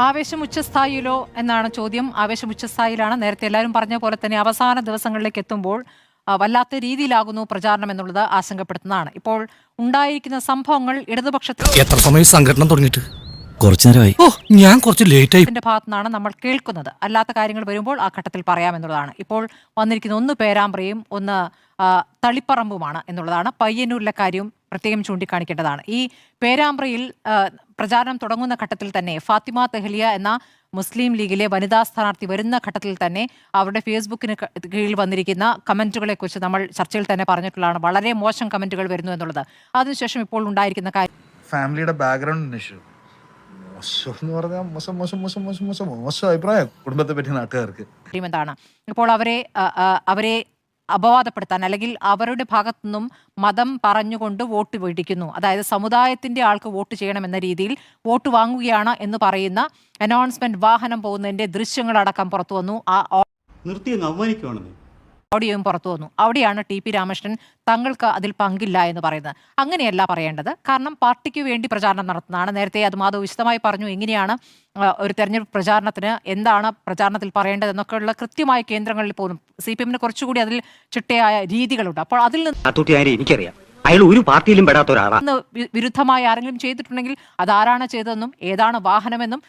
ആവേശം ഉച്ചസ്ഥായിയിലോ എന്നാണ് ചോദ്യം. ആവേശം ഉച്ചസ്ഥായിലാണ്. നേരത്തെ എല്ലാവരും പറഞ്ഞ പോലെ തന്നെ അവസാന ദിവസങ്ങളിലേക്ക് എത്തുമ്പോൾ വല്ലാത്ത രീതിയിലാകുന്നു പ്രചാരണം എന്നുള്ളത് ആശങ്കപ്പെടുത്തുന്നതാണ്. ഇപ്പോൾ ഉണ്ടായിരിക്കുന്ന സംഭവങ്ങൾ ഇടതുപക്ഷത്തിൽ എത്ര സമയം സംഘടന തുടങ്ങിയിട്ട് കുറച്ചു നേരമായി. ഞാൻ കുറച്ച് ലേറ്റ് ആയി. ഭാഗത്തുനിന്നാണ് നമ്മൾ കേൾക്കുന്നത്. അല്ലാത്ത കാര്യങ്ങൾ വരുമ്പോൾ ആ ഘട്ടത്തിൽ പറയാമെന്നുള്ളതാണ്. ഇപ്പോൾ വന്നിരിക്കുന്ന ഒന്ന് പേരാമ്പ്രയും ഒന്ന് തളിപ്പറമ്പുമാണ് എന്നുള്ളതാണ്. പയ്യന്നൂരിലെ കാര്യം പ്രത്യേകം ചൂണ്ടിക്കാണിക്കേണ്ടതാണ്. ഈ പേരാമ്പ്രയിൽ പ്രചാരണം തുടങ്ങുന്ന ഘട്ടത്തിൽ തന്നെ ഫാത്തിമ തെഹ്ലിയ എന്ന മുസ്ലിം ലീഗിലെ വനിതാ സ്ഥാനാർത്ഥി വരുന്ന ഘട്ടത്തിൽ തന്നെ അവരുടെ ഫേസ്ബുക്കിന് കീഴിൽ വന്നിരിക്കുന്ന കമന്റുകളെ കുറിച്ച് നമ്മൾ ചർച്ചയിൽ തന്നെ പറഞ്ഞിട്ടുള്ളതാണ്. വളരെ മോശം കമന്റുകൾ വരുന്നു എന്നുള്ളത്. അതിനുശേഷം ഇപ്പോൾ ഉണ്ടായിരിക്കുന്ന കാര്യം ഫാമിലിയുടെ ബാക്ക്ഗ്രൗണ്ട് ഇഷ്യൂ മോശം എന്ന് പറഞ്ഞാൽ മോശം അഭിപ്രായം കുടുംബത്തെ പറ്റി നാട്ടുകാർക്ക്. എന്താണ് ഇപ്പോൾ അവരെ അപവാദപ്പെടുത്താൻ അല്ലെങ്കിൽ അവരുടെ ഭാഗത്തു നിന്നും മതം പറഞ്ഞുകൊണ്ട് വോട്ട് പിടിക്കുന്നു, അതായത് സമുദായത്തിന്റെ ആൾക്ക് വോട്ട് ചെയ്യണമെന്ന രീതിയിൽ വോട്ട് വാങ്ങുകയാണ് എന്ന് പറയുന്ന അനൗൺസ്മെന്റ് വാഹനം പോകുന്നതിന്റെ ദൃശ്യങ്ങളടക്കം പുറത്തു വന്നു. ഓഡിയോയും പുറത്തു വന്നു. അവിടെയാണ് ടി പി രാമകൃഷ്ണൻ തങ്ങൾക്ക് അതിൽ പങ്കില്ല എന്ന് പറയുന്നത്. അങ്ങനെയല്ല പറയേണ്ടത്. കാരണം പാർട്ടിക്ക് വേണ്ടി പ്രചാരണം നടത്തുന്നതാണ്. നേരത്തെ അത് മാധവ് വിശദമായി പറഞ്ഞു എങ്ങനെയാണ് ഒരു തെരഞ്ഞെടുപ്പ് പ്രചാരണത്തിന് എന്താണ് പ്രചാരണത്തിൽ പറയേണ്ടത് എന്നൊക്കെയുള്ള കൃത്യമായ കേന്ദ്രങ്ങളിൽ പോകുന്നു. CPM കുറച്ചുകൂടി അതിൽ ചിട്ടയായ രീതികളുണ്ട്. അപ്പോൾ അതിൽ നിന്ന് അയാൾ ഒരു പാർട്ടിയിലും പെടാത്ത ഒരാളാണ്. വിരുദ്ധമായി ആരെങ്കിലും ചെയ്തിട്ടുണ്ടെങ്കിൽ അതാരാണ് ചെയ്തതെന്നും ഏതാണ് വാഹനമെന്നും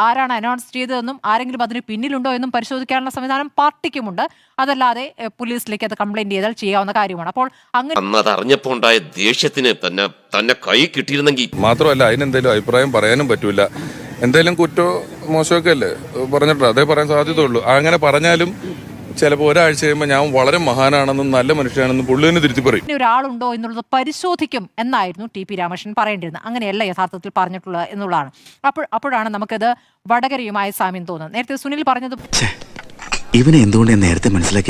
ആരാണ് അനൗൺസ് ചെയ്തതെന്നും ആരെങ്കിലും അതിന് പിന്നിലുണ്ടോ എന്നും പരിശോധിക്കാനുള്ള സംവിധാനം പാർട്ടിക്കുമുണ്ട്. അതല്ലാതെ പോലീസിലേക്ക് അത് കംപ്ലൈന്റ് ചെയ്താൽ ചെയ്യാവുന്ന കാര്യമാണ്. അപ്പോൾ അങ്ങനെ അറിഞ്ഞപ്പോ ഉണ്ടായ ദേഷ്യത്തിന് തന്നെ കൈ കിട്ടിയിരുന്നെങ്കിൽ മാത്രമല്ല അതിനെന്തെങ്കിലും അഭിപ്രായം പറയാനും പറ്റൂല. എന്തെങ്കിലും കുറ്റോ മോശമൊക്കെ അല്ലേ പറഞ്ഞിട്ടുണ്ട്, അതേ പറയാൻ സാധ്യതയുള്ളൂ. അങ്ങനെ പറഞ്ഞാലും ചിലപ്പോൾ ഒരാഴ്ച കഴിയുമ്പോൾ ഞാൻ വളരെ മഹാനാണെന്നും നല്ല മനുഷ്യനാണെന്നും പുള്ളിനെ തിരുത്തി പറയും. ഒരാളുണ്ടോ എന്നുള്ളത് പരിശോധിക്കും എന്നായിരുന്നു ടി പി രാമകൃഷ്ണൻ പറയേണ്ടിരുന്നത്. അങ്ങനെയല്ല യഥാർത്ഥത്തിൽ പറഞ്ഞിട്ടുള്ളത് എന്നുള്ളതാണ്. അപ്പോഴാണ് നമുക്കത് വടകരയുമായ സാമ്യം തോന്നുന്നത്. നേരത്തെ സുനിൽ പറഞ്ഞത് ഇവനെ എന്തുകൊണ്ട് നേരത്തെ മനസ്സിലാക്കി